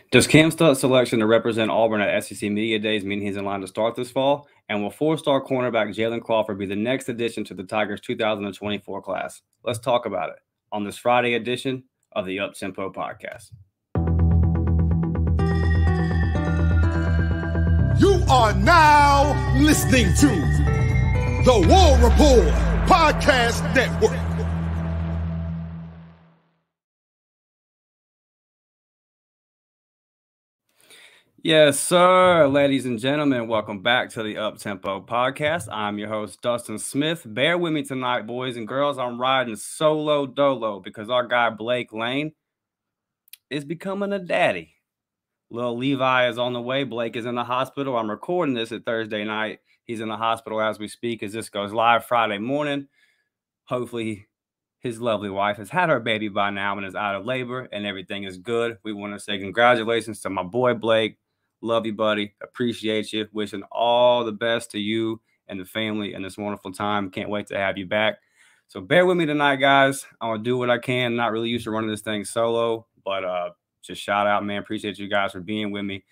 Does Cam Stutt's selection to represent Auburn at SEC Media Days mean he's in line to start this fall? And will four-star cornerback Jalen Crawford be the next addition to the Tigers' 2024 class? Let's talk about it on this Friday edition of the Up Tempo Podcast. You are now listening to the War Report Podcast Network. Yes, sir. Ladies and gentlemen, welcome back to the Up Tempo Podcast. I'm your host, Dustin Smith. Bear with me tonight, boys and girls. I'm riding solo dolo because our guy Blake Lane is becoming a daddy. Little Levi is on the way. Blake is in the hospital. I'm recording this at Thursday night. He's in the hospital as we speak as this goes live Friday morning. Hopefully his lovely wife has had her baby by now and is out of labor and everything is good. We want to say congratulations to my boy Blake. Love you, buddy. Appreciate you. Wishing all the best to you and the family in this wonderful time. Can't wait to have you back. So bear with me tonight, guys. I'm going to do what I can. Not really used to running this thing solo, but just shout out, man. Appreciate you guys for being with me.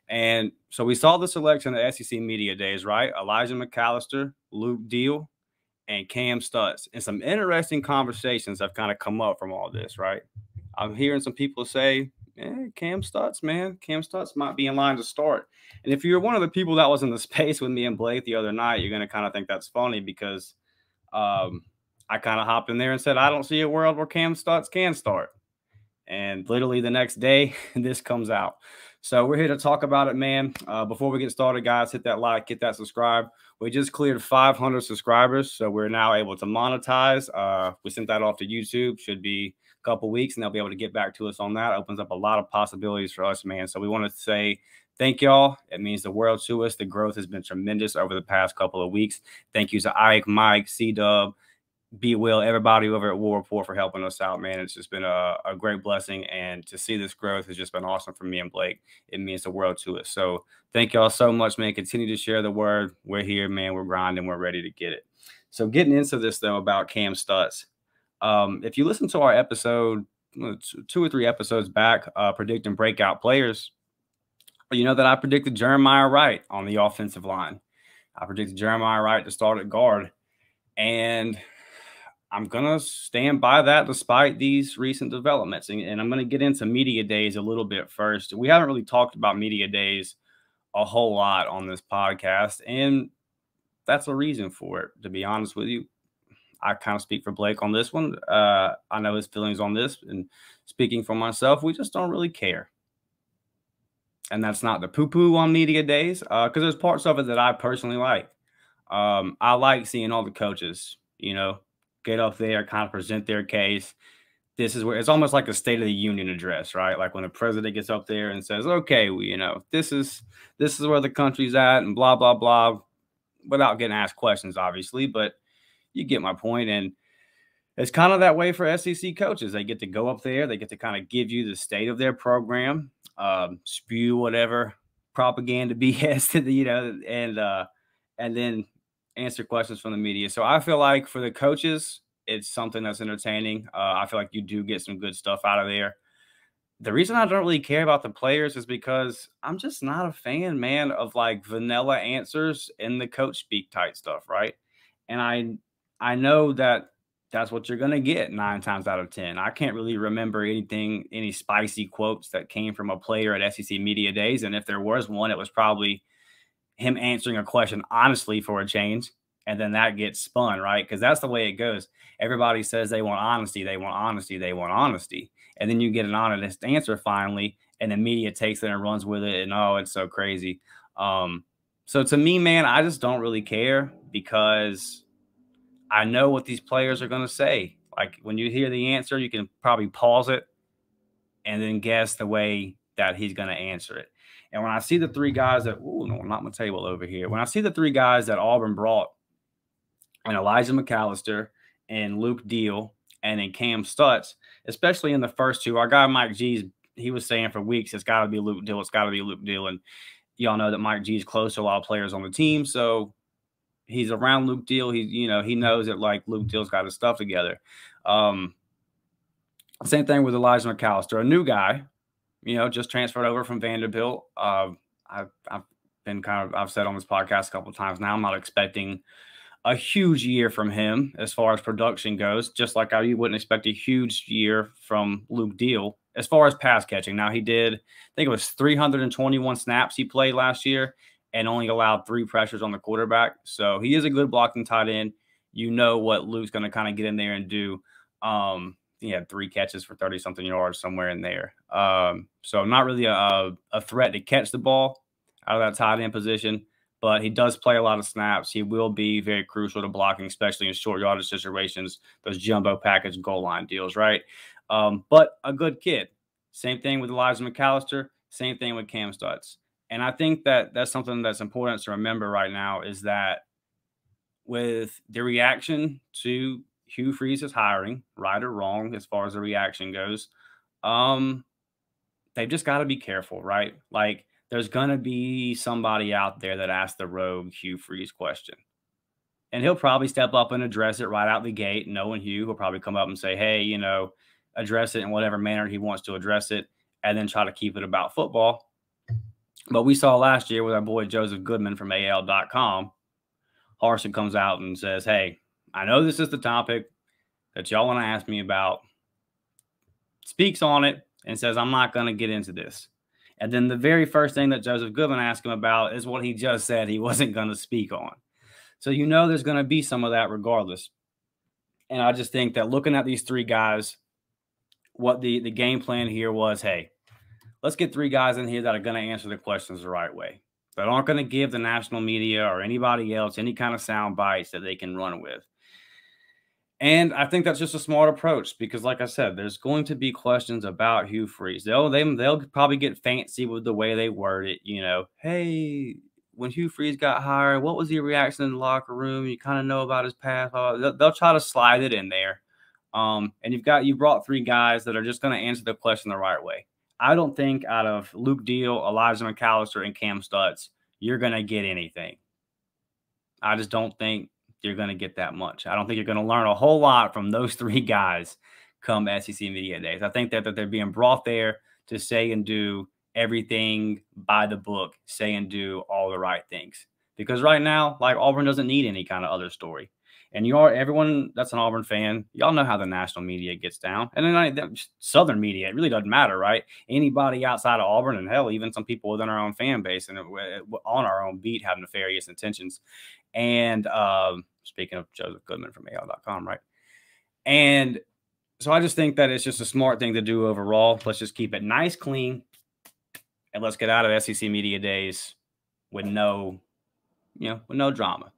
And so we saw the selection at SEC Media Days, right? Elijah McAllister, Luke Deal, and Cam Stutz. And some interesting conversations have kind of come up from all this, right? I'm hearing some people say, Cam Stutz, man. Cam Stutz might be in line to start. And if you're one of the people that was in the space with me and Blake the other night, you're going to kind of think that's funny because I kind of hopped in there and said, I don't see a world where Cam Stutz can start. And literally the next day, this comes out. So we're here to talk about it, man. Before we get started, guys, hit that like, hit that subscribe. We just cleared 500 subscribers, so we're now able to monetize. We sent that off to YouTube. Should be a couple weeks, and they'll be able to get back to us on that. Opens up a lot of possibilities for us, man. So we want to say thank y'all. It means the world to us. The growth has been tremendous over the past couple of weeks. Thank you to Ike, Mike, C-Dub, B. Will, everybody over at War Report for helping us out, man. It's just been a great blessing, and to see this growth has just been awesome for me and Blake. It means the world to us. So thank y'all so much, man. Continue to share the word. We're here, man. We're grinding. We're ready to get it. So getting into this, though, about Cam Stutz. If you listen to our episode, 2 or 3 episodes back, predicting breakout players, you know that I predicted Jeremiah Wright on the offensive line. I predicted Jeremiah Wright to start at guard, and I'm going to stand by that despite these recent developments. And I'm going to get into media days a little bit first. We haven't really talked about media days a whole lot on this podcast, and that's a reason for it, to be honest with you. I kind of speak for Blake on this one. I know his feelings on this, and speaking for myself, we just don't really care. And that's not the poo-poo on media days, because there's parts of it that I personally like. I like seeing all the coaches, get up there, kind of present their case. This is where it's almost like a State of the Union address, right? Like when the president gets up there and says, okay, this is where the country's at and blah, blah, blah, without getting asked questions, obviously, but you get my point. And it's kind of that way for SEC coaches. They get to go up there. They get to kind of give you the state of their program, spew whatever propaganda BS, and then answer questions from the media. So I feel like for the coaches, it's something that's entertaining. I feel like you do get some good stuff out of there. The reason I don't really care about the players is because I'm just not a fan, man, of like vanilla answers in the coach speak type stuff, right? And I know that that's what you're going to get 9 times out of 10. I can't really remember any spicy quotes that came from a player at SEC Media Days. And if there was one, it was probably him answering a question honestly for a change, and then that gets spun, right? Because that's the way it goes. Everybody says they want honesty, they want honesty, they want honesty. And then you get an honest answer finally, and the media takes it and runs with it, and it's so crazy. So to me, man, I just don't really care because I know what these players are going to say. Like when you hear the answer, you can probably pause it and then guess the way that he's going to answer it. And when I see the 3 guys that, not my table over here. When I see the 3 guys that Auburn brought, and Elijah McAllister and Luke Deal and then Cam Stutz, especially in the first 2, our guy Mike G's, he was saying for weeks, it's got to be Luke Deal. It's got to be Luke Deal. And y'all know that Mike G's close to a lot of players on the team. So he's around Luke Deal. He knows that like Luke Deal's got his stuff together. Same thing with Elijah McAllister, a new guy. just transferred over from Vanderbilt. I've said on this podcast a couple of times now, I'm not expecting a huge year from him as far as production goes, just like you wouldn't expect a huge year from Luke Deal as far as pass catching. Now, he did, I think it was 321 snaps he played last year and only allowed 3 pressures on the quarterback. So he is a good blocking tight end. You know what Luke's going to kind of get in there and do. He had 3 catches for 30-something yards somewhere in there. So not really a threat to catch the ball out of that tight end position, but he does play a lot of snaps. He will be very crucial to blocking, especially in short yardage situations, those jumbo package goal line deals, right? But a good kid. Same thing with Elijah McAllister. Same thing with Cam Stutz. And I think that that's something that's important to remember right now is that with the reaction to Hugh Freeze's hiring, right or wrong, as far as the reaction goes, they've just got to be careful, right? Like, there's going to be somebody out there that asks the rogue Hugh Freeze question. And he'll probably step up and address it right out the gate. Knowing Hugh, he'll probably come up and say, hey, address it in whatever manner he wants to address it, and then try to keep it about football. But we saw last year with our boy Joseph Goodman from AL.com, Harsin comes out and says, hey, I know this is the topic that y'all want to ask me about, speaks on it, and says, I'm not going to get into this. And then the very first thing that Joseph Goodman asked him about is what he just said he wasn't going to speak on. So there's going to be some of that regardless. And I just think that looking at these 3 guys, what the game plan here was, hey, let's get 3 guys in here that are going to answer the questions the right way, that aren't going to give the national media or anybody else any kind of sound bites that they can run with. And I think that's just a smart approach because, like I said, there's going to be questions about Hugh Freeze. They'll probably get fancy with the way they word it. Hey, when Hugh Freeze got hired, what was your reaction in the locker room? You kind of know about his past. They'll try to slide it in there. And you brought 3 guys that are just going to answer the question the right way. I don't think out of Luke Deal, Elijah McAllister, and Cam Stutz, you're going to get anything. I just don't think you're going to get that much. I don't think you're going to learn a whole lot from those 3 guys come SEC Media Days. I think that they're being brought there to say and do everything by the book, say and do all the right things. Because right now, like, Auburn doesn't need any kind of other story. And everyone that's an Auburn fan, y'all know how the national media gets down. And then Southern media, it really doesn't matter, right? Anybody outside of Auburn, and hell, even some people within our own fan base and on our own beat have nefarious intentions. And speaking of Joseph Goodman from AL.com, right? And so I just think that it's just a smart thing to do overall. Let's just keep it nice, clean, and let's get out of SEC Media Days with no drama.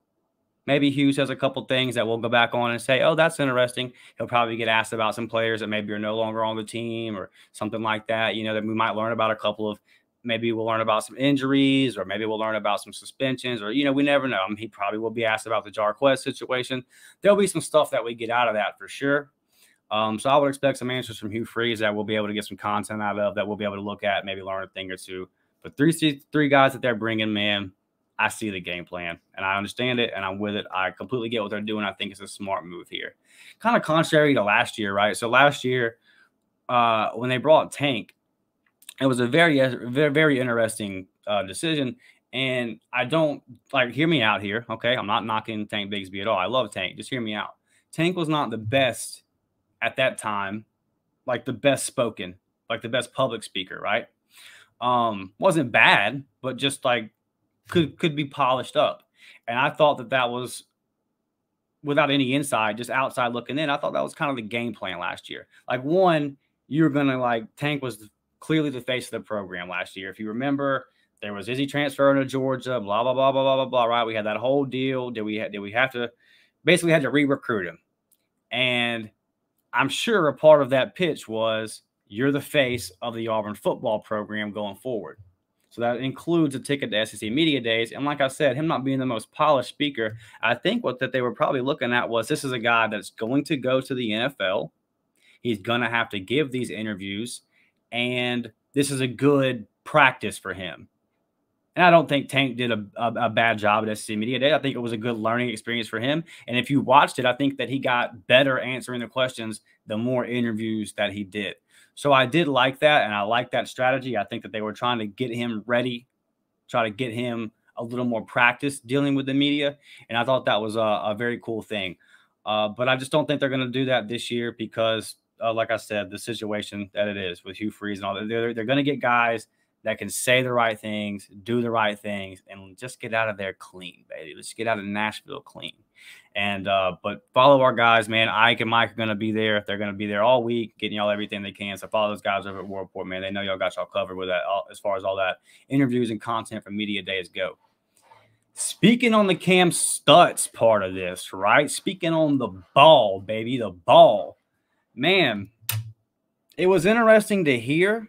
Maybe Hughes has a couple things that we'll go back on and say, oh, that's interesting. He'll probably get asked about some players that maybe are no longer on the team or something like that, that we might learn about maybe we'll learn about some injuries, or maybe we'll learn about some suspensions, or, we never know. He probably will be asked about the Jarquez situation. There'll be some stuff that we get out of that for sure. So I would expect some answers from Hugh Freeze that we'll be able to get some content out of, that we'll be able to look at, maybe learn a thing or two. But 3 guys that they're bringing, man, I see the game plan and I understand it and I'm with it. I completely get what they're doing. I think it's a smart move here. Kind of contrary to last year, right? So last year, when they brought Tank, it was a very, very, very interesting decision. And I don't hear me out here. Okay. I'm not knocking Tank Bigsby at all. I love Tank. Just hear me out. Tank was not the best at that time, the best spoken, the best public speaker, right? Wasn't bad, but just could be polished up. And I thought that was, without any insight, just outside looking in, I thought that was kind of the game plan last year. One, you're going to Tank was clearly the face of the program last year. If you remember, there was, is he transferring to Georgia, blah, blah, blah, blah, blah, blah, blah, right? We had that whole deal. Did we have to, basically had to re-recruit him. And I'm sure a part of that pitch was, you're the face of the Auburn football program going forward. So that includes a ticket to SEC Media Days. And like I said, him not being the most polished speaker, I think that they were probably looking at was, this is a guy that's going to go to the NFL. He's going to have to give these interviews. And this is a good practice for him. And I don't think Tank did a bad job at SEC Media Day. I think it was a good learning experience for him. And if you watched it, I think that he got better answering the questions the more interviews that he did. So I did like that, and I like that strategy. I think that they were trying to get him ready, try to get him a little more practice dealing with the media, and I thought that was a very cool thing. But I just don't think they're going to do that this year because, like I said, the situation that it is with Hugh Freeze and all that, they're going to get guys that can say the right things, do the right things, and just get out of there clean, baby. Let's get out of Nashville clean. And but follow our guys, man. Ike and Mike are going to be there. They're going to be there all week, getting y'all everything they can. So follow those guys over at War Report, man. They know y'all got y'all covered with that as far as all that interviews and content from media days go. Speaking on the Cam Stutz part of this, right? Speaking on the ball, baby, the ball. Man, it was interesting to hear.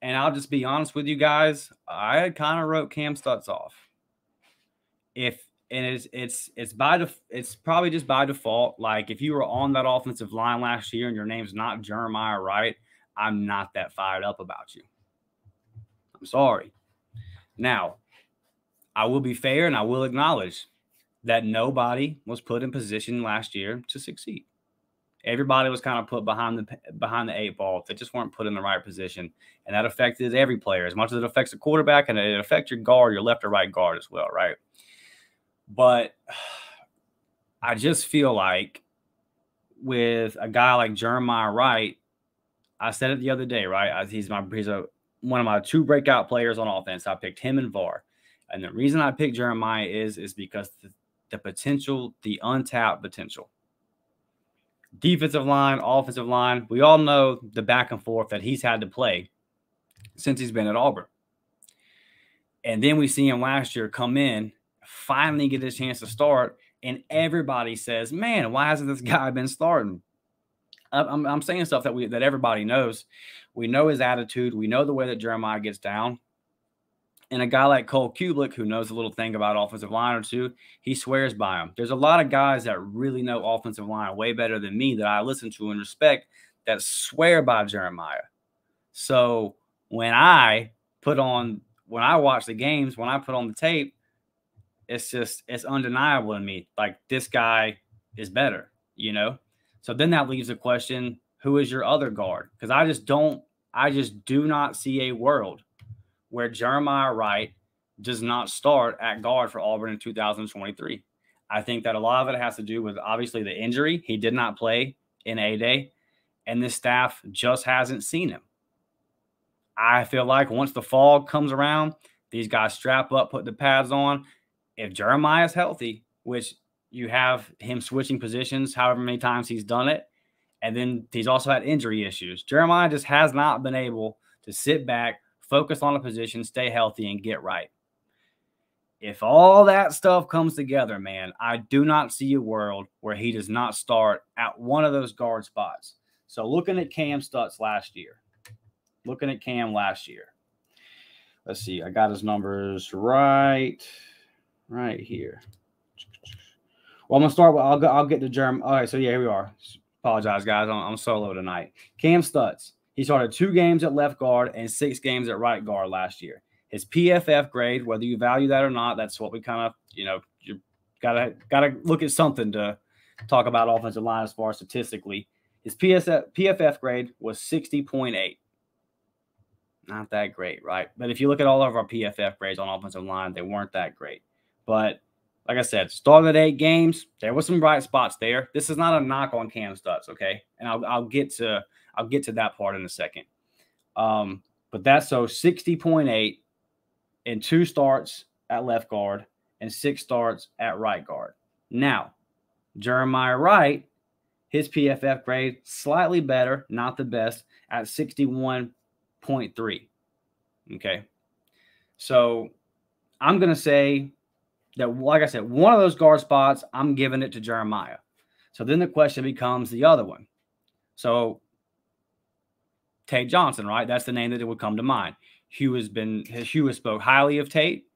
And I'll just be honest with you guys, I had kind of wrote Cam Stutz off. It's probably just by default. Like if you were on that offensive line last year and your name's not Jeremiah Wright, I'm not that fired up about you. I'm sorry. Now, I will be fair and I will acknowledge that nobody was put in position last year to succeed. Everybody was kind of put behind the eight ball. They just weren't put in the right position, and that affected every player as much as it affects the quarterback, and it affects your guard, your left or right guard as well, right? But I just feel like with a guy like Jeremiah Wright, I said it the other day, right? He's one of my two breakout players on offense. I picked him and VAR. And the reason I picked Jeremiah is because the potential, the untapped potential. Defensive line, offensive line, we all know the back and forth that he's had to play since he's been at Auburn. And then we see him last year come in, finally get his chance to start, and everybody says, man, why hasn't this guy been starting? I'm saying stuff that everybody knows. We know his attitude. We know the way that Jeremiah gets down. And a guy like Cole Kublik, who knows a little thing about offensive line or two, he swears by him. There's a lot of guys that really know offensive line way better than me that I listen to and respect that swear by Jeremiah. So when I watch the games, when I put on the tape, it's undeniable to me. Like, this guy is better, you know? So then that leaves the question, who is your other guard? Because I just do not see a world where Jeremiah Wright does not start at guard for Auburn in 2023. I think that a lot of it has to do with, obviously, the injury. He did not play in A-Day, and this staff just hasn't seen him. I feel like once the fall comes around, these guys strap up, put the pads on. If Jeremiah is healthy, which you have him switching positions however many times he's done it, and then he's also had injury issues. Jeremiah just has not been able to sit back, focus on a position, stay healthy, and get right. If all that stuff comes together, man, I do not see a world where he does not start at one of those guard spots. So looking at Cam Stutz last year, let's see, I got his numbers right here. Well, I'm gonna start with I'll get to Jeremiah. All right, so yeah, here we are. Apologize, guys. I'm solo tonight. Cam Stutz. He started 2 games at left guard and 6 games at right guard last year. His PFF grade, whether you value that or not, that's what we kind of, you gotta look at something to talk about offensive line as far as statistically. His PFF grade was 60.8. Not that great, right? But if you look at all of our PFF grades on offensive line, they weren't that great. But like I said, started 8 games. There were some bright spots there. This is not a knock on Cam Stutz, okay? And I'll get to that part in a second. But that's so 60.8 in 2 starts at left guard and 6 starts at right guard. Now, Jeremiah Wright, his PFF grade slightly better, not the best, at 61.3. Okay. So I'm going to say that, like I said, one of those guard spots, I'm giving it to Jeremiah. So then the question becomes the other one. So Tate Johnson, right? That's the name that it would come to mind. Hugh has spoke highly of Tate,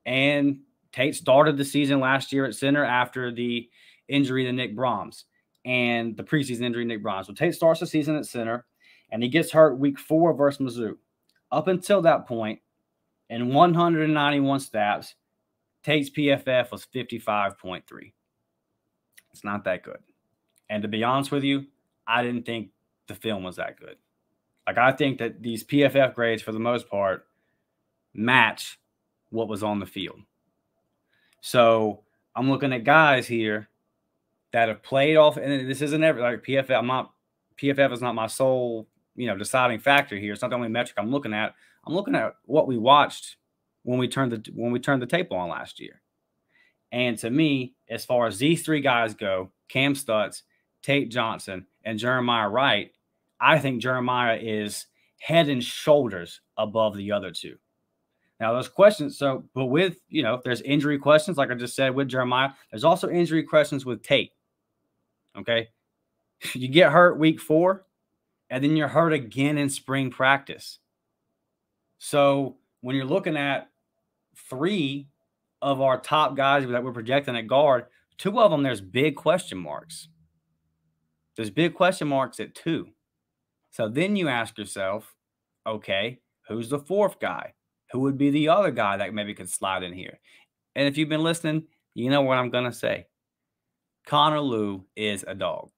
and Tate started the season last year at center after the injury to Nick Brahms and the preseason injury to Nick Brahms. So Tate starts the season at center, and he gets hurt week 4 versus Mizzou. Up until that point, in 191 snaps, Tate's PFF was 55.3. It's not that good. And to be honest with you, I didn't think the film was that good. Like, I think that these PFF grades, for the most part, match what was on the field. So I'm looking at guys here that have played off, and this isn't ever like PFF. PFF is not my sole, deciding factor here. It's not the only metric I'm looking at. I'm looking at what we watched when we turned the tape on last year. And to me, as far as these three guys go, Cam Stutz, Tate Johnson, and Jeremiah Wright, I think Jeremiah is head and shoulders above the other two. Now, those questions, but with, there's injury questions, like I just said with Jeremiah. There's also injury questions with Tate. Okay? You get hurt week 4, and then you're hurt again in spring practice. So when you're looking at 3 of our top guys that we're projecting at guard, 2 of them, there's big question marks. There's big question marks at 2. So then you ask yourself, okay, who's the 4th guy? Who would be the other guy that maybe could slide in here? And if you've been listening, you know what I'm going to say. Connor Lew is a dog.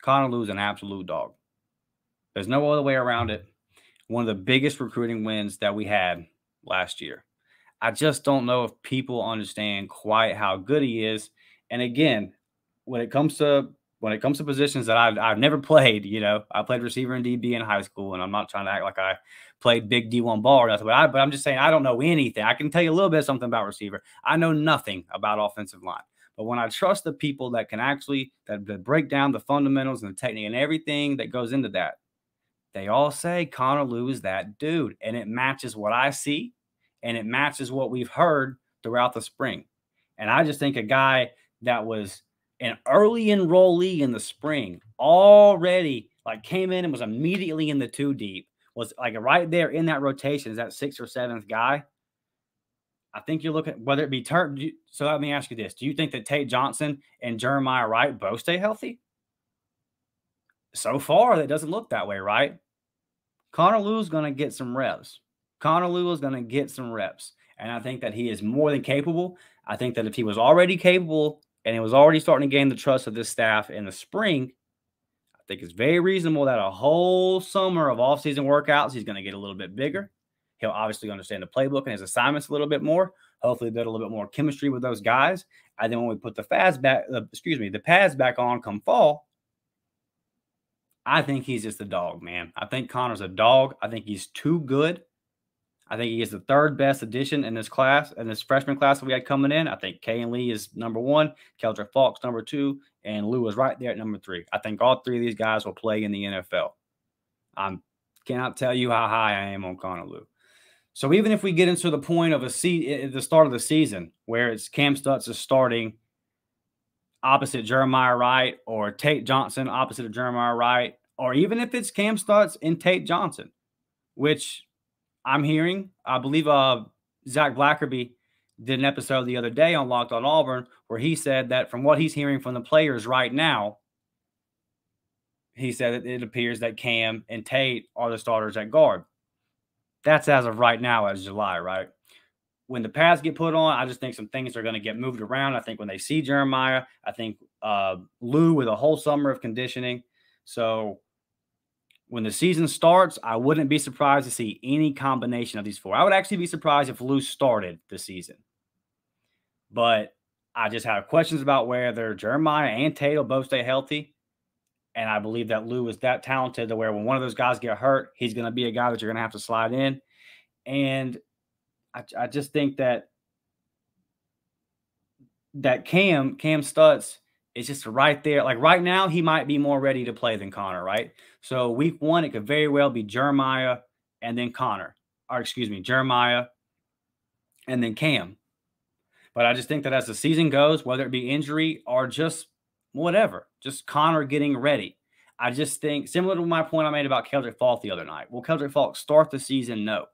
Connor Lew is an absolute dog. There's no other way around it. One of the biggest recruiting wins that we had last year. I just don't know if people understand quite how good he is. And again, when it comes to positions that I've never played, I played receiver and DB in high school, and I'm not trying to act like I played big D1 ball or nothing, but I'm just saying I don't know anything. I can tell you a little bit something about receiver. I know nothing about offensive line. But when I trust the people that can actually that break down the fundamentals and the technique and everything that goes into that, they all say Connor Lew is that dude, and it matches what I see, and it matches what we've heard throughout the spring. And I just think a guy that was an early enrollee in the spring already came in and was immediately in the 2 deep, was right there in that rotation as that 6th or 7th guy. I think you're looking, whether it be so let me ask you this. Do you think that Tate Johnson and Jeremiah Wright both stay healthy? So far, that doesn't look that way, right? Connor Lew's going to get some reps. Connor Lew is going to get some reps. And I think that he is more than capable. I think that if he was already capable and he was already starting to gain the trust of this staff in the spring, I think it's very reasonable that a whole summer of offseason workouts, he's going to get a little bit bigger. He'll obviously understand the playbook and his assignments a little bit more. Hopefully, build a little bit more chemistry with those guys. And then when we put the pads back on come fall, I think he's just a dog, man. I think Connor's a dog. I think he's too good. I think he is the 3rd best addition in this class, in this freshman class that we had coming in. I think Kay and Lee is number 1, Keldrick Falk's number 2, and Lew is right there at number 3. I think all 3 of these guys will play in the NFL. I cannot tell you how high I am on Connor Lew. So even if we get into the point of the start of the season where it's Cam Stutz is starting opposite Jeremiah Wright, or Tate Johnson opposite of Jeremiah Wright, or even if it's Cam Stutz and Tate Johnson, which I'm hearing, I believe Zach Blackerby did an episode the other day on Locked on Auburn where he said that from what he's hearing from the players right now, he said that it appears that Cam and Tate are the starters at guard. That's as of right now, as July, right? When the pads get put on, I just think some things are going to get moved around. I think when they see Jeremiah, I think Lew with a whole summer of conditioning. So when the season starts, I wouldn't be surprised to see any combination of these 4. I would actually be surprised if Lew started the season. But I just have questions about whether Jeremiah and Tate will both stay healthy. And I believe that Lew is that talented to where when one of those guys get hurt, he's going to be a guy that you're going to have to slide in. And I just think that Cam Stutz is just right there. Right now, he might be more ready to play than Connor, right? So week 1, it could very well be Jeremiah and then Connor. Or excuse me, Jeremiah and then Cam. But I just think that as the season goes, whether it be injury or just whatever, just Connor getting ready. I just think, similar to my point I made about Keldrick Falk the other night. Will Keldrick Falk start the season? No.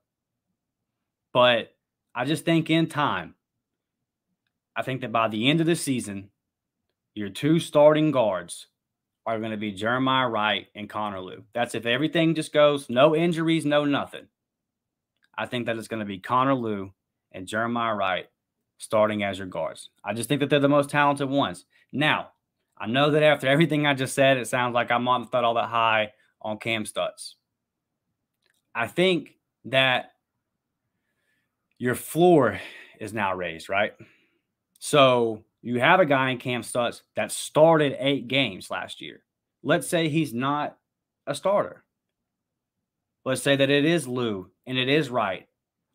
But I just think in time, I think that by the end of the season, your 2 starting guards are going to be Jeremiah Wright and Connor Lew. That's if everything just goes, no injuries, no nothing. I think that it's going to be Connor Lew and Jeremiah Wright starting as your guards. I just think that they're the most talented ones. Now, I know that after everything I just said, it sounds like I'm not all that high on Cam Stutz. I think that your floor is now raised, right? So you have a guy in Cam Stutz that started 8 games last year. Let's say he's not a starter. Let's say that it is Lou and it is Wright,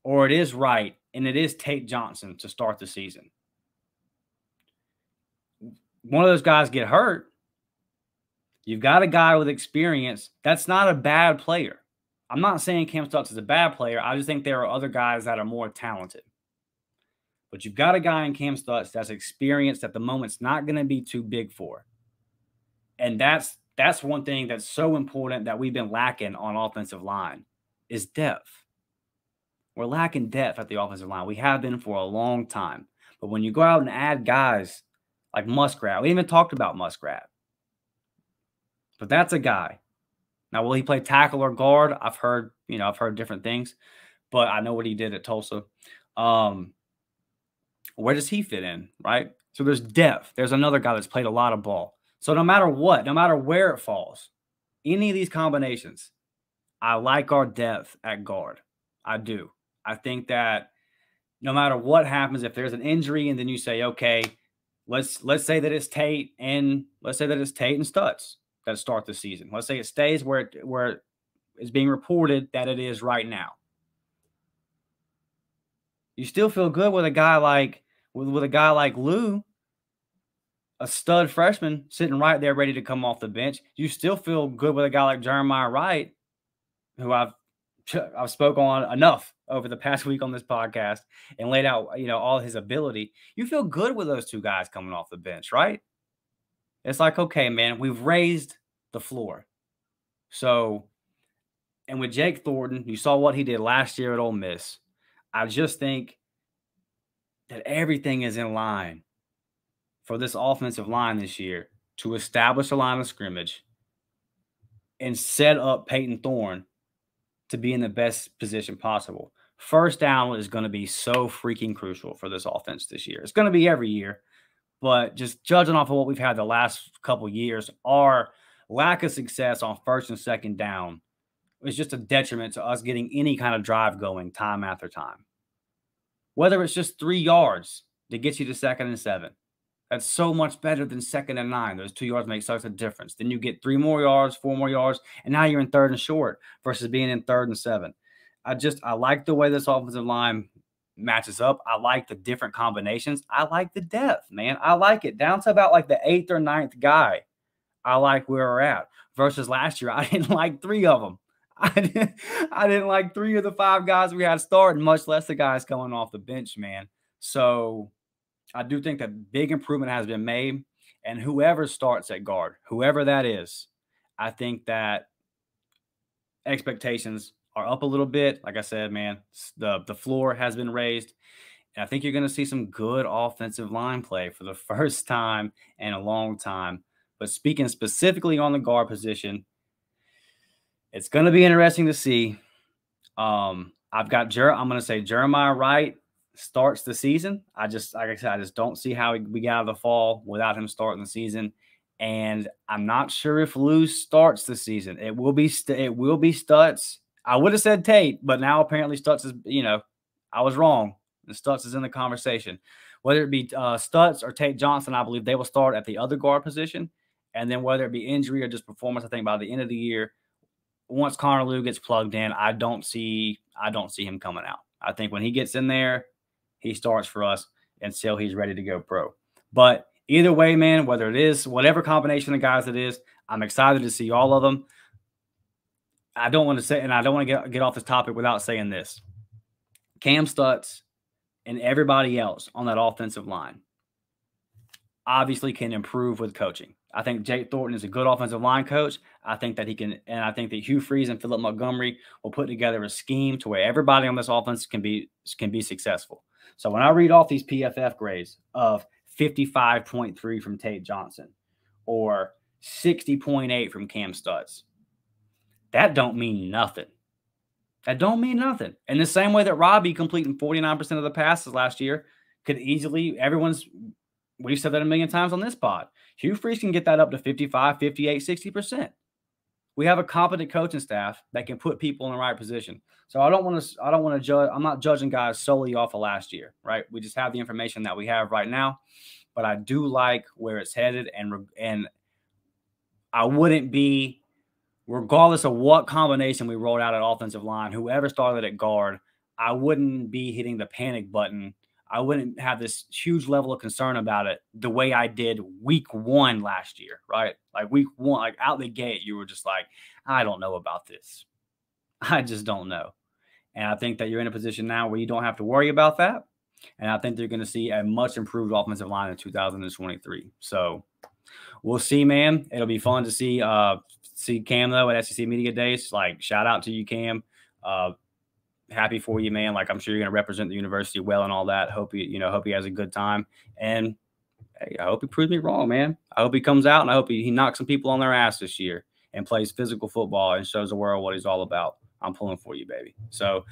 or it is Wright and it is Tate Johnson to start the season. One of those guys get hurt. You've got a guy with experience. That's not a bad player. I'm not saying Cam Stutz is a bad player. I just think there are other guys that are more talented. But you've got a guy in Cam Stutz that's experienced at the moment's not going to be too big for. And that's one thing that's so important that we've been lacking on offensive line is depth. We're lacking depth at the offensive line. We have been for a long time. But when you go out and add guys like Muskrat, we even talked about Muskrat. But that's a guy. Now, will he play tackle or guard? I've heard different things, but I know what he did at Tulsa. Where does he fit in, right? So there's depth. There's another guy that's played a lot of ball. So no matter what, no matter where it falls, any of these combinations, I like our depth at guard. I do. I think that no matter what happens, if there's an injury and then you say, okay, let's say that it's Tate and Stutz that start the season. Let's say it stays where it is being reported that it is right now. You still feel good with a guy like Lou, a stud freshman sitting right there ready to come off the bench. You still feel good with a guy like Jeremiah Wright, who I've spoke on enough over the past week on this podcast and laid out, all his ability. You feel good with those two guys coming off the bench, right? It's like, okay, man, we've raised the floor. So, and with Jake Thornton, you saw what he did last year at Ole Miss. I just think that everything is in line for this offensive line this year to establish a line of scrimmage and set up Peyton Thorne to be in the best position possible. First down is going to be so freaking crucial for this offense this year. It's going to be every year, but just judging off of what we've had the last couple of years, our lack of success on first and second down is just a detriment to us getting any kind of drive going time after time. Whether it's just 3 yards to get you to 2nd and 7, that's so much better than 2nd and 9. Those 2 yards make such a difference. Then you get 3 more yards, 4 more yards, and now you're in 3rd and short versus being in 3rd and 7. I like the way this offensive line matches up. I like the different combinations. I like the depth, man. I like it. Down to about like the 8th or 9th guy, I like where we're at. Versus last year, I didn't like 3 of them. I didn't like 3 of the 5 guys we had starting, much less the guys coming off the bench, man. So I do think that big improvement has been made. And whoever starts at guard, whoever that is, I think that expectations are up a little bit. Like I said, man, the floor has been raised. And I think you're going to see some good offensive line play for the first time in a long time. But speaking specifically on the guard position, it's going to be interesting to see. I'm going to say Jeremiah Wright starts the season. Like I said, I just don't see how we get out of the fall without him starting the season. And I'm not sure if Lou starts the season. It will be Stutz. I would have said Tate, but now apparently Stutz is, I was wrong. And Stutz is in the conversation. Whether it be Stutz or Tate Johnson, I believe they will start at the other guard position. And then whether it be injury or just performance, I think by the end of the year, once Connor Lou gets plugged in, I don't see him coming out. I think when he gets in there, he starts for us until he's ready to go pro. But either way, man, whether it is whatever combination of guys it is, I'm excited to see all of them. I don't want to get off this topic without saying this. Cam Stutz and everybody else on that offensive line obviously can improve with coaching. I think Jake Thornton is a good offensive line coach. I think that he can, and I think that Hugh Freeze and Philip Montgomery will put together a scheme to where everybody on this offense can be successful. So when I read off these PFF grades of 55.3 from Tate Johnson or 60.8 from Cam Stutz, that don't mean nothing. That don't mean nothing. In the same way that Robbie completing 49% of the passes last year could easily, we've said that a million times on this pod. Hugh Freeze can get that up to 55, 58, 60% We have a competent coaching staff that can put people in the right position. So I don't want to judge. I'm not judging guys solely off of last year, right? We just have the information that we have right now, but I do like where it's headed, and I wouldn't be, regardless of what combination we rolled out at offensive line, whoever started at guard, I wouldn't be hitting the panic button. I wouldn't have this huge level of concern about it the way I did week 1 last year, right? Like week 1, like out the gate, you were just like, I don't know about this. I just don't know. And I think that you're in a position now where you don't have to worry about that. And I think they're going to see a much improved offensive line in 2023. So we'll see, man. It'll be fun to see Cam, though, at SEC Media Days. Like, shout out to you, Cam. Happy for you, man. Like, I'm sure you're going to represent the university well and all that. Hope he has a good time. And hey, I hope he proves me wrong, man. I hope he comes out, and I hope he knocks some people on their ass this year and plays physical football and shows the world what he's all about. I'm pulling for you, baby. So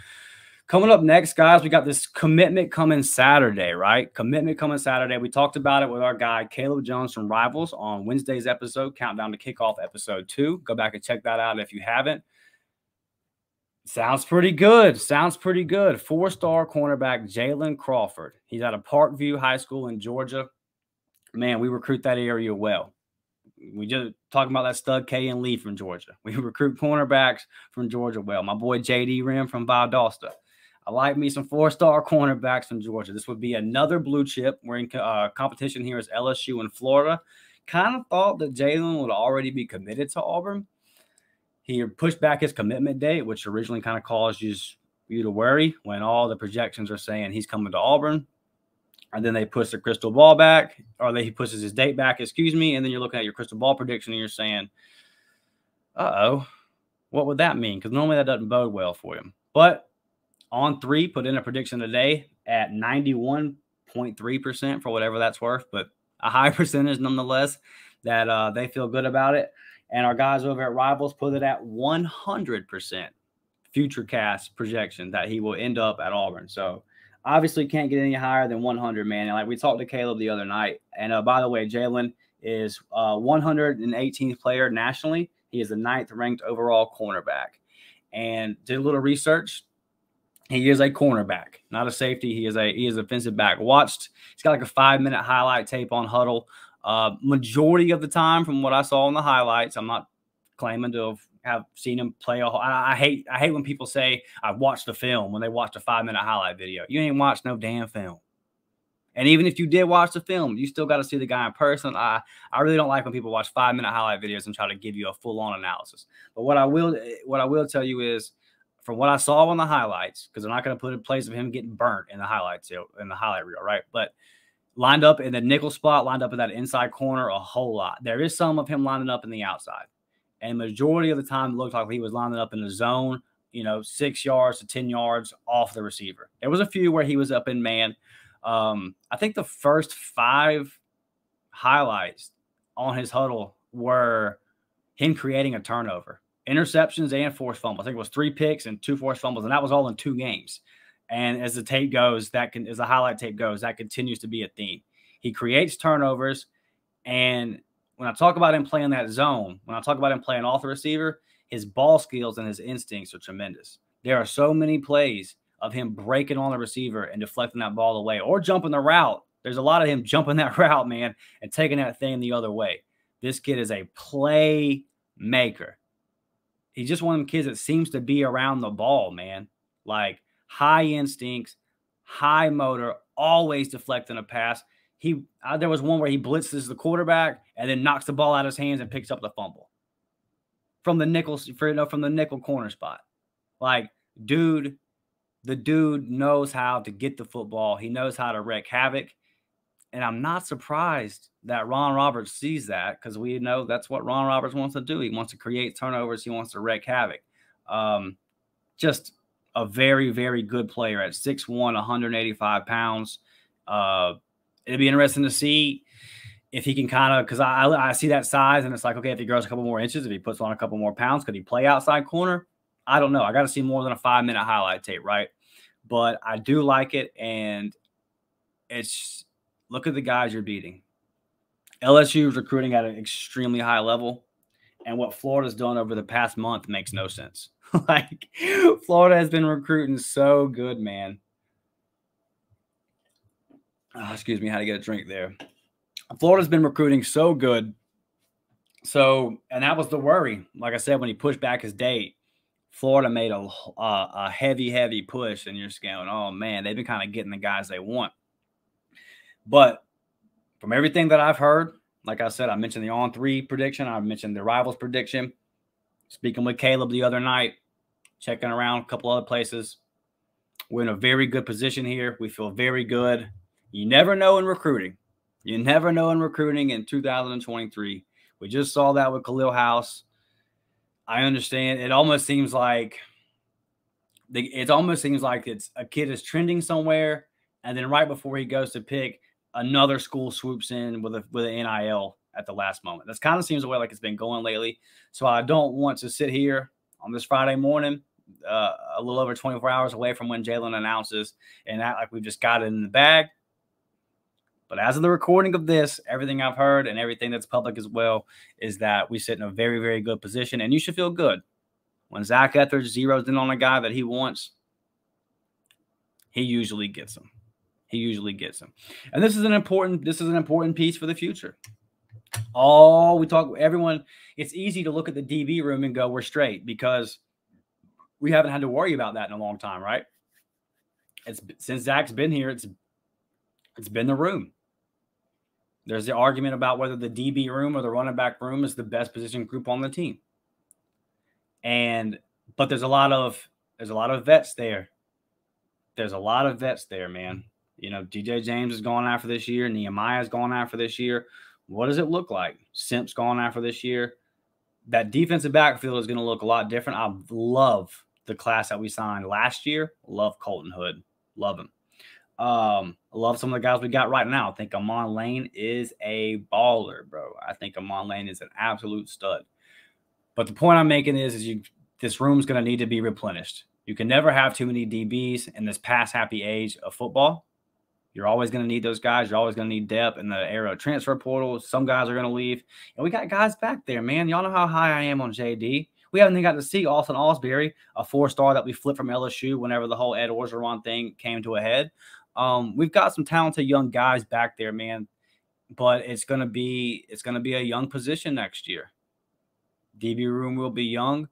coming up next, guys, we got this commitment coming Saturday, right? Commitment coming Saturday. We talked about it with our guy, Caleb Jones from Rivals, on Wednesday's episode, Countdown to Kickoff episode 2. Go back and check that out if you haven't. Sounds pretty good. Sounds pretty good. 4-star cornerback Jalen Crawford. He's out of Parkview High School in Georgia. Man, we recruit that area well. We just talking about that stud K and Lee from Georgia. We recruit cornerbacks from Georgia well. My boy J.D. Rim from Valdosta. I like me some 4-star cornerbacks from Georgia. This would be another blue chip. We're in competition here is LSU and Florida. Kind of thought that Jalen would already be committed to Auburn. He pushed back his commitment date, which originally kind of caused you to worry when all the projections are saying he's coming to Auburn. And then they push the crystal ball back, or he pushes his date back, and then you're looking at your crystal ball prediction and you're saying, uh-oh, what would that mean? Because normally that doesn't bode well for him. But On3 put in a prediction today at 91.3% for whatever that's worth, but a high percentage nonetheless that they feel good about it. And our guys over at Rivals put it at 100% future cast projection that he will end up at Auburn. So obviously can't get any higher than 100, man. And like we talked to Caleb the other night. And by the way, Jalen is 118th player nationally. He is the 9th ranked overall cornerback. And did a little research. He is a cornerback, not a safety. He is a defensive back. He's got like a 5-minute highlight tape on Huddle. Majority of the time, from what I saw in the highlights, I'm not claiming to have seen him play. I hate when people say I've watched the film when they watched a 5-minute highlight video. You ain't watched no damn film. And even if you did watch the film, you still got to see the guy in person. I really don't like when people watch 5-minute highlight videos and try to give you a full-on analysis. But what I will tell you is, from what I saw on the highlights, because I'm not going to put in place of him getting burnt in the highlights in the highlight reel, right? But lined up in the nickel spot, lined up in that inside corner a whole lot. There is some of him lining up in the outside. And majority of the time, it looked like he was lining up in the zone, 6 yards to 10 yards off the receiver. There was a few where he was up in man. I think the first 5 highlights on his Huddle were him creating a turnover, interceptions and forced fumbles. I think it was 3 picks and 2 forced fumbles, and that was all in 2 games. And as the tape goes, as the highlight tape goes, that continues to be a theme. He creates turnovers, and when I talk about him playing that zone, when I talk about him playing off the receiver, his ball skills and his instincts are tremendous. There are so many plays of him breaking on the receiver and deflecting that ball away or jumping the route. There's a lot of him jumping that route, man, and taking that thing the other way. This kid is a playmaker. He's just one of them kids that seems to be around the ball, man. Like, high instincts, high motor, always deflecting a pass. There was one where he blitzes the quarterback and then knocks the ball out of his hands and picks up the fumble from the nickel corner spot. Like, the dude knows how to get the football. He knows how to wreak havoc. And I'm not surprised that Ron Roberts sees that, because we know that's what Ron Roberts wants to do. He wants to create turnovers. He wants to wreak havoc. Just a very, very good player at 6'1", 185 pounds. It'd be interesting to see if he can kind of, because I see that size and it's like, okay, if he grows a couple more inches, if he puts on a couple more pounds, could he play outside corner? I don't know. I got to see more than a 5-minute highlight tape, right? But I do like it, and look at the guys you're beating. LSU is recruiting at an extremely high level, And what Florida's done over the past month makes no sense. Like, Florida has been recruiting so good, man. Oh, excuse me, how to get a drink there. Florida's been recruiting so good. So, and that was the worry. Like I said, when he pushed back his date, Florida made a heavy push, and you're just going, oh, man, they've been kind of getting the guys they want. But from everything that I've heard, like I said, I mentioned the on-3 prediction. I mentioned the rivals prediction. Speaking with Caleb the other night, checking around a couple other places. We're in a very good position here. We feel very good. You never know in recruiting. You never know in recruiting in 2023. We just saw that with Khalil House. I understand. It almost seems like it's a kid is trending somewhere, and then right before he goes to pick, another school swoops in with an NIL at the last moment. That kind of seems the way like it's been going lately. So I don't want to sit here on this Friday morning, a little over 24 hours away from when Jalen announces, and act like we've just got it in the bag. But as of the recording of this, everything I've heard and everything that's public as well is that we sit in a very, very good position, and you should feel good. When Zach Etheridge zeroes in on a guy that he wants, he usually gets him. He usually gets him. And this is an important piece for the future. Everyone, it's easy to look at the DB room and go, we're straight, because we haven't had to worry about that in a long time, right? Since Zach's been here, it's been the room. There's the argument about whether the DB room or the running back room is the best position group on the team. But there's a lot of vets there. There's a lot of vets there, man. You know, DJ James is going after this year. Nehemiah's going after this year. What does it look like? Simp's going after this year. That defensive backfield is going to look a lot different. I love the class that we signed last year. Love Colton Hood. Love him. I love some of the guys we got right now. I think Amon Lane is a baller, bro. I think Amon Lane is an absolute stud. But the point I'm making is this room's going to need to be replenished. You can never have too many DBs in this pass-happy age of football. You're always going to need those guys. You're always going to need depth in the era of transfer portal. Some guys are going to leave. And we got guys back there, man. Y'all know how high I am on JD. We haven't even got to see Austin Osbury, a 4-star that we flipped from LSU whenever the whole Ed Orgeron thing came to a head. We've got some talented young guys back there, man. But it's gonna be a young position next year. DB room will be young,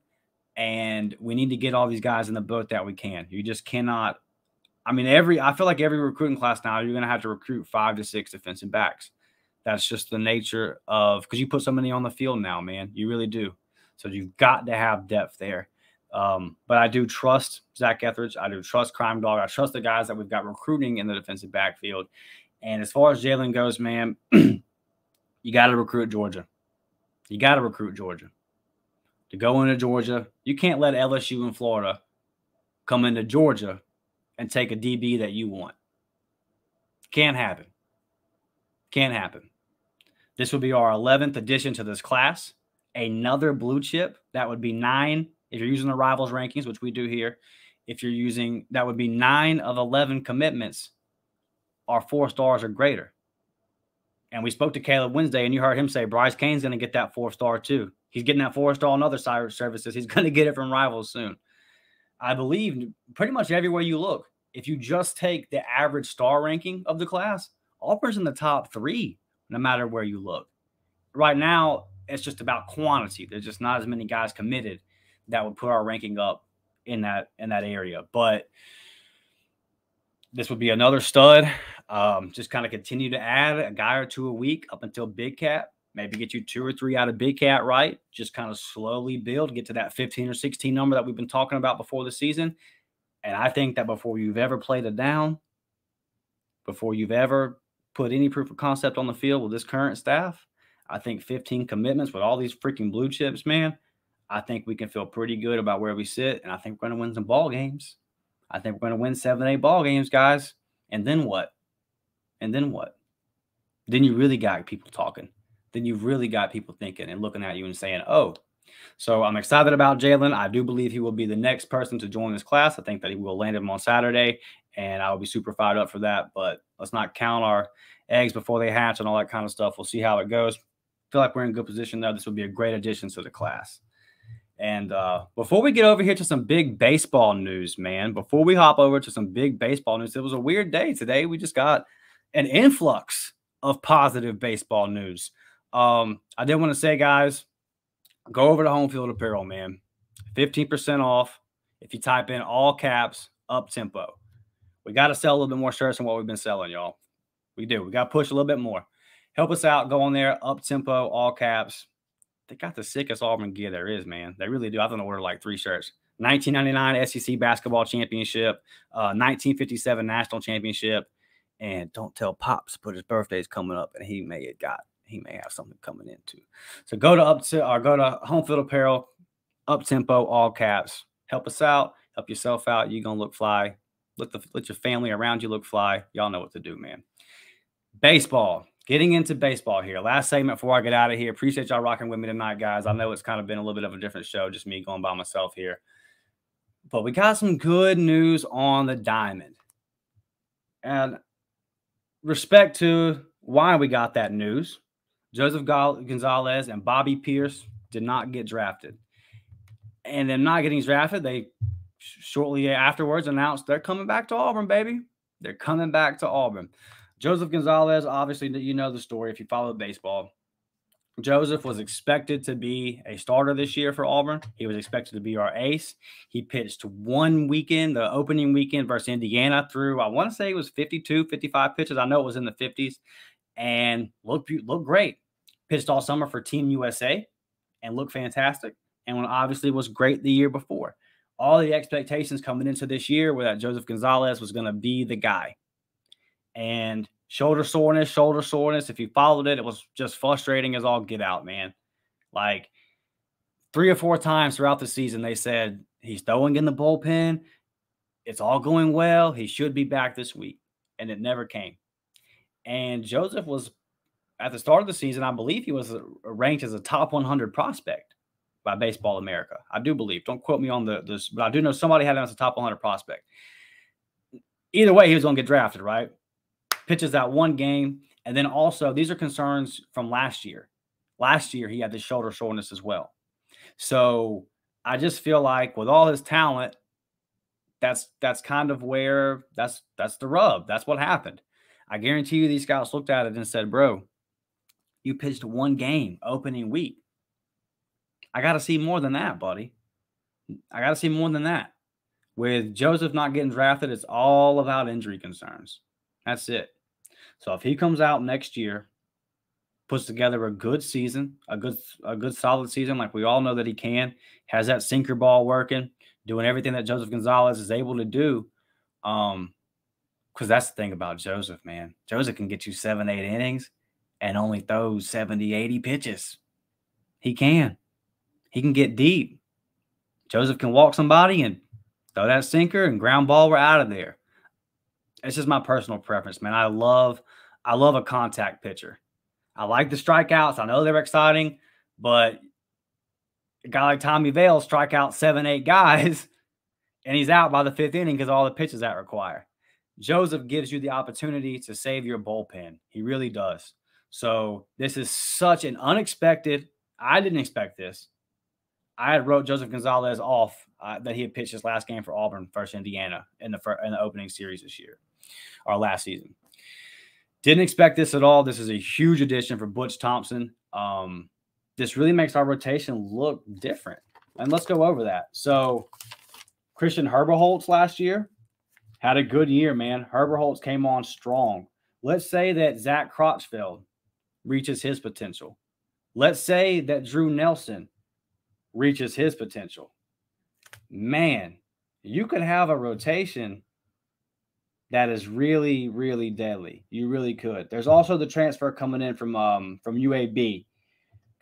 and we need to get all these guys in the boat that we can. You just cannot. I mean, I feel like every recruiting class now, you're gonna have to recruit 5 to 6 defensive backs. That's just the nature of, because you put so many on the field now, man. You really do. So you've got to have depth there. But I do trust Zach Etheridge. I do trust Crime Dog. I trust the guys that we've got recruiting in the defensive backfield. And as far as Jalen goes, man, you got to recruit Georgia. You got to recruit Georgia. To go into Georgia, you can't let LSU and Florida come into Georgia and take a DB that you want. Can't happen. Can't happen. This would be our 11th addition to this class. Another blue chip. That would be 9. If you're using the rivals rankings, which we do here, that would be 9 of 11 commitments are 4 stars or greater. And we spoke to Caleb Wednesday, and you heard him say Bryce Cain's going to get that 4-star too. He's getting that 4-star on other services. He's going to get it from rivals soon. I believe pretty much everywhere you look, if you just take the average star ranking of the class, Auburn's in the top 3, no matter where you look. Right now, it's just about quantity. There's just not as many guys committed that would put our ranking up in that area. But this would be another stud. Just kind of continue to add a guy or 2 a week up until Big Cat. Maybe get you 2 or 3 out of Big Cat right. Just kind of slowly build, get to that 15 or 16 number that we've been talking about before the season. And I think that before you've ever played it down, before you've ever put any proof of concept on the field with this current staff, I think 15 commitments with all these freaking blue chips, man, I think we can feel pretty good about where we sit, and I think we're going to win some ball games. I think we're going to win 7, 8 ball games, guys. And then what? And then what? Then you really got people talking. Then you've really got people thinking and looking at you and saying, oh. So I'm excited about Jalen. I do believe he will be the next person to join this class. I think that he will land him on Saturday, and I will be super fired up for that. But let's not count our eggs before they hatch and all that kind of stuff. We'll see how it goes. feel like we're in good position though. This would be a great addition to the class. And before we get over here to some big baseball news, man, before we hop over to some big baseball news, it was a weird day today. We just got an influx of positive baseball news. I did want to say, guys, go over to Home Field Apparel, man. 15% off if you type in all caps up tempo. We got to sell a little bit more shirts than what we've been selling, y'all. We do. We got to push a little bit more. Help us out. Go on there, up tempo, all caps. They got the sickest Auburn gear there is, man. They really do. I think I ordered like 3 shirts. 1999 SEC Basketball Championship, 1957 National Championship, and don't tell Pops, but his birthday's coming up, and he may have something coming in too. So go to Home Field Apparel, up tempo, all caps. Help us out. Help yourself out. You're gonna look fly. Let your family around you look fly. Y'all know what to do, man. Baseball. Getting into baseball here. Last segment before I get out of here. Appreciate y'all rocking with me tonight, guys. I know it's kind of been a little bit of a different show, just me going by myself here. But we got some good news on the diamond. And respect to why we got that news. Joseph Gonzalez and Bobby Pierce did not get drafted. And them not getting drafted, they shortly afterwards announced they're coming back to Auburn, baby. They're coming back to Auburn. Joseph Gonzalez, obviously, you know the story if you follow baseball. Joseph was expected to be a starter this year for Auburn. He was expected to be our ace. He pitched one weekend, the opening weekend versus Indiana, through, I want to say it was 52, 55 pitches. I know it was in the 50s, and looked great. Pitched all summer for Team USA and looked fantastic, and obviously was great the year before. All the expectations coming into this year were that Joseph Gonzalez was going to be the guy. And shoulder soreness. If you followed it, it was just frustrating as all get out, man. Like 3 or 4 times throughout the season, they said he's throwing in the bullpen. It's all going well. He should be back this week. And it never came. And Joseph was, at the start of the season, I believe he was ranked as a top 100 prospect by Baseball America. I do believe. Don't quote me on this, but I do know somebody had him as a top 100 prospect. Either way, he was going to get drafted, right? Pitches that one game. And then also, these are concerns from last year. Last year, he had the shoulder soreness as well. So I just feel like with all his talent, that's kind of where that's the rub. That's what happened. I guarantee you these scouts looked at it and said, bro, you pitched one game opening week. I got to see more than that, buddy. I got to see more than that. With Joseph not getting drafted, it's all about injury concerns. That's it. So if he comes out next year, puts together a good season, a good solid season like we all know that he can, has that sinker ball working, doing everything that Joseph Gonzalez is able to do, because that's the thing about Joseph, man. Joseph can get you 7, 8 innings and only throw 70, 80 pitches. He can get deep. Joseph can walk somebody and throw that sinker and ground ball. We're out of there. It's just my personal preference, man. I love a contact pitcher. I like the strikeouts. I know they're exciting, but a guy like Tommy Vale strike out 7, 8 guys, and he's out by the 5th inning because of all the pitches that require. Joseph gives you the opportunity to save your bullpen. He really does. So this is such an unexpected. I didn't expect this. I had wrote Joseph Gonzalez off that he had pitched his last game for Auburn versus Indiana in the opening series this year, or last season. Didn't expect this at all. This is a huge addition for Butch Thompson. This really makes our rotation look different. And let's go over that. So Christian Herberholtz last year had a good year, man. Herberholtz came on strong. Let's say that Zach Crotchfield reaches his potential. Let's say that Drew Nelson reaches his potential. Man, you could have a rotation that is really, really deadly. You really could. There's also the transfer coming in from UAB.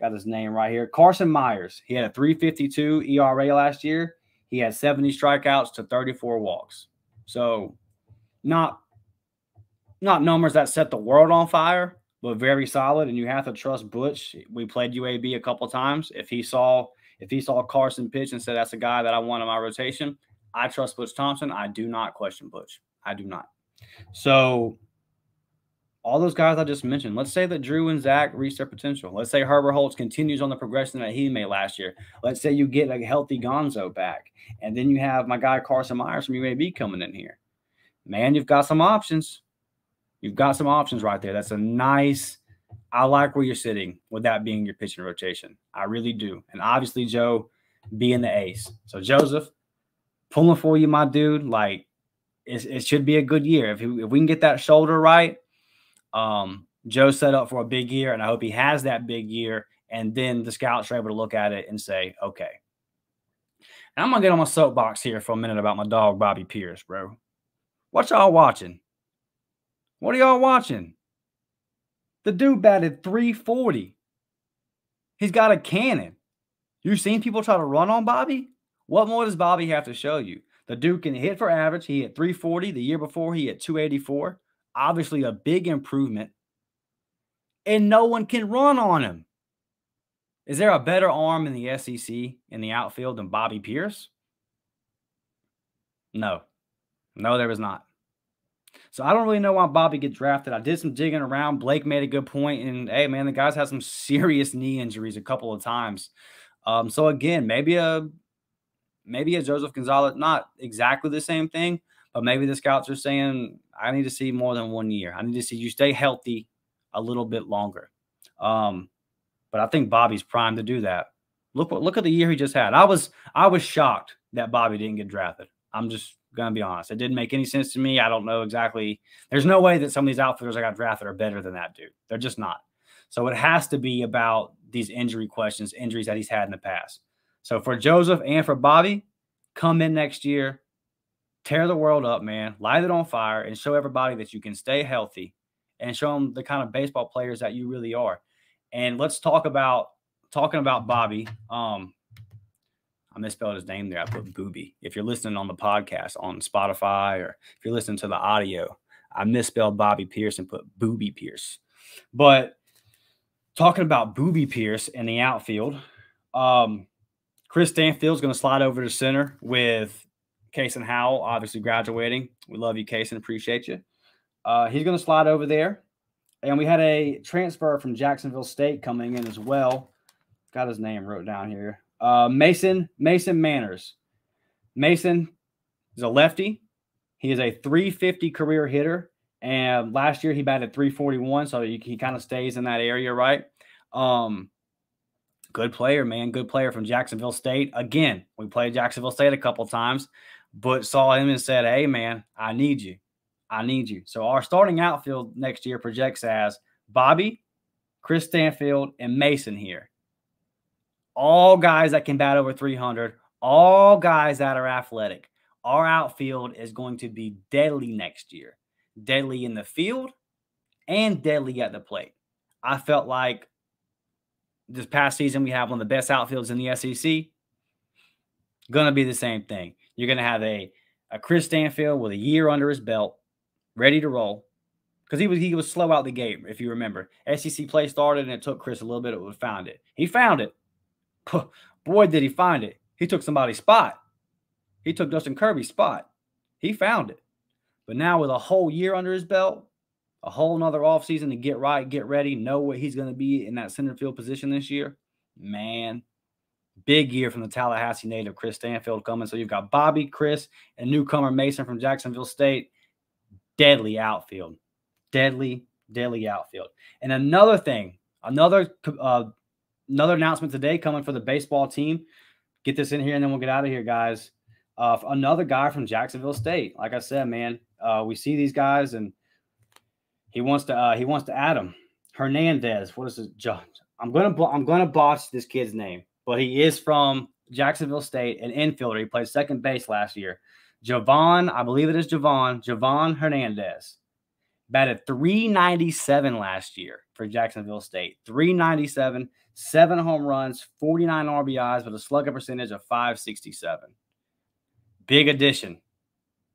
Got his name right here. Carson Myers. He had a 3.52 ERA last year. He had 70 strikeouts to 34 walks. So not numbers that set the world on fire, but very solid. And you have to trust Butch. We played UAB a couple times. If he saw Carson pitch and said, that's a guy that I want in my rotation, I trust Butch Thompson. I do not question Butch. I do not. So all those guys I just mentioned, let's say that Drew and Zach reach their potential. Let's say Herbert Holtz continues on the progression that he made last year. Let's say you get a healthy Gonzo back, and then you have my guy Carson Myers from UAB coming in here. Man, you've got some options. You've got some options right there. That's a nice – I like where you're sitting with that being your pitching rotation. I really do. And obviously, Joe being the ace. So, Joseph, pulling for you, my dude. Like, it should be a good year. If we can get that shoulder right, Joe's set up for a big year, and I hope he has that big year. And then the scouts are able to look at it and say, okay. And I'm going to get on my soapbox here for a minute about my dog, Bobby Pierce, bro. What y'all watching? What are y'all watching? The dude batted .340. He's got a cannon. You've seen people try to run on Bobby? What more does Bobby have to show you? The dude can hit for average. He hit .340. The year before, he hit .284. Obviously, a big improvement. And no one can run on him. Is there a better arm in the SEC in the outfield than Bobby Pierce? No. No, there is not. So I don't really know why Bobby gets drafted. I did some digging around. Blake made a good point. And, hey, man, the guy's had some serious knee injuries a couple of times. So, again, maybe a Joseph Gonzalez, not exactly the same thing, but maybe the scouts are saying, I need to see more than 1 year. I need to see you stay healthy a little bit longer. But I think Bobby's primed to do that. Look at the year he just had. I was shocked that Bobby didn't get drafted. I'm just going to be honest. It didn't make any sense to me. I don't know exactly. There's no way that some of these outfielders that got drafted are better than that dude. They're just not. So it has to be about these injuries that he's had in the past. So for Joseph and for Bobby, come in next year, tear the world up, man, light it on fire, and show everybody that you can stay healthy and show them the kind of baseball players that you really are. And let's talking about Bobby. I misspelled his name there. I put Booby. If you're listening on the podcast on Spotify or if you're listening to the audio, I misspelled Bobby Pierce and put Booby Pierce. But talking about Booby Pierce in the outfield, Chris Stanfield's going to slide over to center with Kason Howell, obviously graduating. We love you, Kason. Appreciate you. He's going to slide over there. And we had a transfer from Jacksonville State coming in as well. Got his name wrote down here. Mason Manners. Mason is a lefty. He is a .350 career hitter. And last year he batted .341, so he kind of stays in that area, right? Good player, man. Good player from Jacksonville State. Again, we played Jacksonville State a couple times, but saw him and said, hey, man, I need you. I need you. So our starting outfield next year projects as Bobby, Chris Stanfield, and Mason here. All guys that can bat over 300, all guys that are athletic. Our outfield is going to be deadly next year. Deadly in the field and deadly at the plate. I felt like this past season we have one of the best outfields in the SEC. Going to be the same thing. You're going to have a Chris Stanfield with a year under his belt, ready to roll. Because he was slow out the gate, if you remember. SEC play started, and it took Chris a little bit to find it. He found it. Boy, did he find it. He took somebody's spot. He took Dustin Kirby's spot. He found it. But now with a whole year under his belt, a whole nother offseason to get right, get ready, know what he's going to be in that center field position this year, man, big year from the Tallahassee native Chris Stanfield coming. So you've got Bobby, Chris, and newcomer Mason from Jacksonville State. Deadly outfield. Deadly outfield. And another thing, another announcement today coming for the baseball team. Get this in here, and then we'll get out of here, guys. Another guy from Jacksonville State. Like I said, man, we see these guys, and he wants to add him. Hernandez. What is his job? I'm gonna botch this kid's name, but he is from Jacksonville State, an infielder. He played second base last year. Javon, I believe it is Javon Hernandez. Batted .397 last year for Jacksonville State. .397, 7 home runs, 49 RBIs with a slugging percentage of .567. Big addition.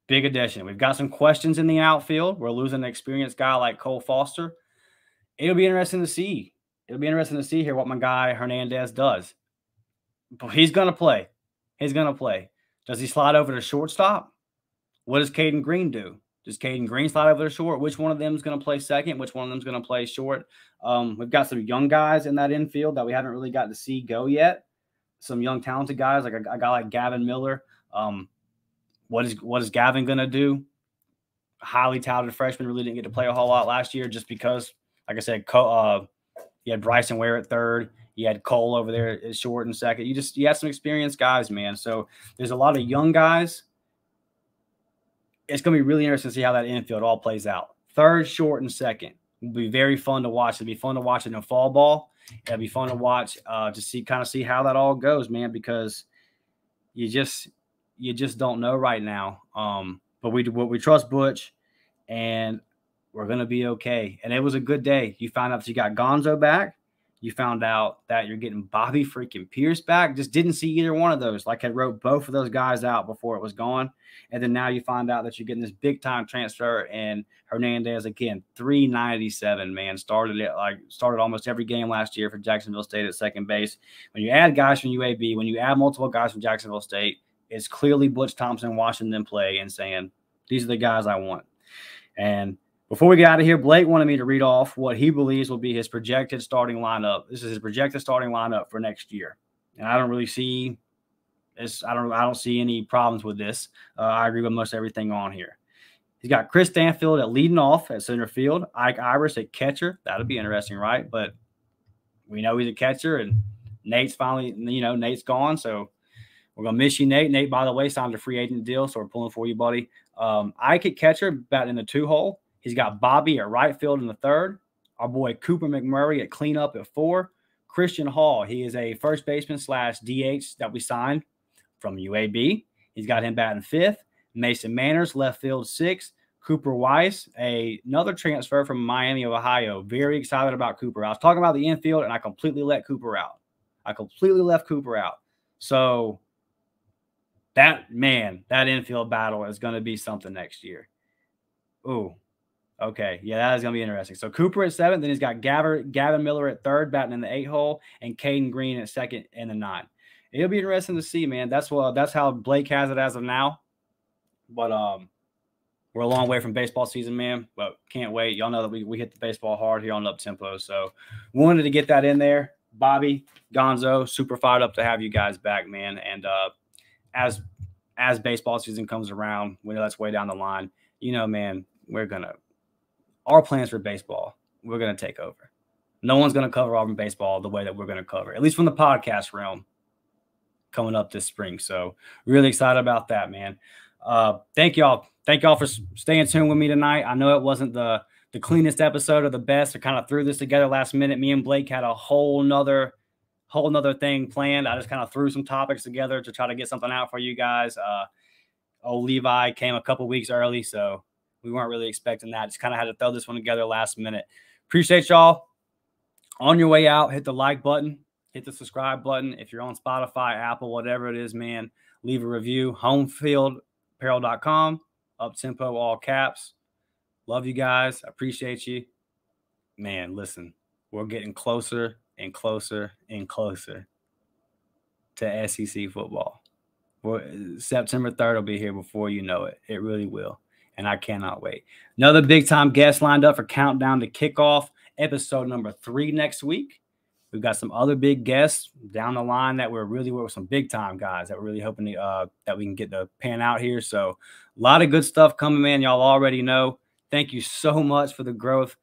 Big addition. We've got some questions in the outfield. We're losing an experienced guy like Cole Foster. It'll be interesting to see. It'll be interesting to see here what my guy Hernandez does. But he's going to play. He's going to play. Does he slide over to shortstop? What does Caden Green do? Does Caden Green slide over to short? Which one of them is going to play second? Which one of them is going to play short? We've got some young guys in that infield that we haven't really got to see go yet. Some young talented guys, like a guy like Gavin Miller. What is Gavin going to do? Highly talented freshman, really didn't get to play a whole lot last year just because, like I said, you had Bryson Ware at third. You had Cole over there at short and second. You had some experienced guys, man. So there's a lot of young guys. It's going to be really interesting to see how that infield all plays out. Third, short, and second will be very fun to watch. It'll be fun to watch in a fall ball. It'll be fun to watch to see how that all goes, man, because you just don't know right now. But we trust Butch, and we're going to be okay. And it was a good day. You found out that you got Gonzo back. You found out that you're getting Bobby freaking Pierce back. Just didn't see either one of those. Like I wrote both of those guys out before it was gone. And then now you find out that you're getting this big-time transfer. And Hernandez, again, 397, man. Started almost every game last year for Jacksonville State at second base. When you add guys from UAB, when you add multiple guys from Jacksonville State, it's clearly Butch Thompson watching them play and saying, these are the guys I want. And before we get out of here, Blake wanted me to read off what he believes will be his projected starting lineup. This is his projected starting lineup for next year. And I don't really see this. I don't see any problems with this. I agree with most everything on here. He's got Chris Stanfield at leading off at center field, Ike Iris at catcher. That'll be interesting, right? But we know he's a catcher, and Nate's gone. So we're going to miss you, Nate. Nate, by the way, signed a free agent deal, so we're pulling for you, buddy. Ike at catcher, batting in the 2-hole. He's got Bobby at right field in the 3rd. Our boy Cooper McMurray at cleanup at 4. Christian Hall, he is a first baseman / DH that we signed from UAB. He's got him batting 5th. Mason Manners, left field 6th. Cooper Weiss, another transfer from Miami of Ohio. Very excited about Cooper. I was talking about the infield, and I completely let Cooper out. So that infield battle is going to be something next year. Ooh. Okay, yeah, that is going to be interesting. So Cooper at 7th, then he's got Gavin Miller at 3rd, batting in the 8-hole, and Caden Green at 2nd in the 9. It'll be interesting to see, man. That's how Blake has it as of now. But we're a long way from baseball season, man. But can't wait. Y'all know that we hit the baseball hard here on Up Tempo. So wanted to get that in there. Bobby, Gonzo, super fired up to have you guys back, man. And as baseball season comes around, we know that's way down the line. Man, our plans for baseball, we're going to take over. No one's going to cover Auburn baseball the way that we're going to cover, at least from the podcast realm, coming up this spring. So really excited about that, man. Thank y'all for staying tuned with me tonight. I know it wasn't the cleanest episode or the best. I kind of threw this together last minute. Me and Blake had a whole nother thing planned. I just kind of threw some topics together to try to get something out for you guys. Levi came a couple weeks early, so we weren't really expecting that. Just kind of had to throw this one together last minute. Appreciate y'all. On your way out, hit the like button, hit the subscribe button. If you're on Spotify, Apple, whatever it is, man, leave a review. Homefieldapparel.com, Up Tempo, all caps. Love you guys. Appreciate you. Man, listen, we're getting closer and closer and closer to SEC football. September 3rd will be here before you know it. It really will. And I cannot wait. Another big-time guest lined up for Countdown to Kickoff, episode number 3 next week. We've got some other big guests down the line that we're really with some big-time guys that we're really hoping that we can get to pan out here. So a lot of good stuff coming, man. Y'all already know. Thank you so much for the growth.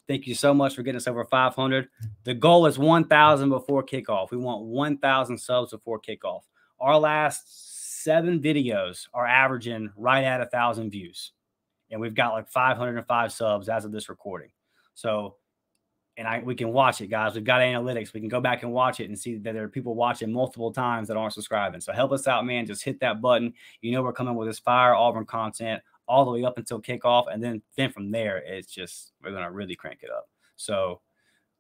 Thank you so much for getting us over 500. The goal is 1,000 before kickoff. We want 1,000 subs before kickoff. Our last 7 videos are averaging right at 1,000 views. And we've got like 505 subs as of this recording. So, and we can watch it, guys. We've got analytics. We can go back and watch it and see that there are people watching multiple times that aren't subscribing. So help us out, man. Just hit that button. We're coming with this fire Auburn content all the way up until kickoff. And then from there, it's just, we're going to really crank it up. So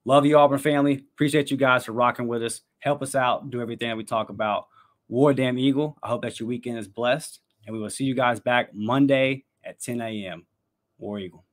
love you, Auburn family. Appreciate you guys for rocking with us. Help us out. Do everything that we talk about. War Damn Eagle. I hope that your weekend is blessed. And we will see you guys back Monday at 10 a.m. War Eagle.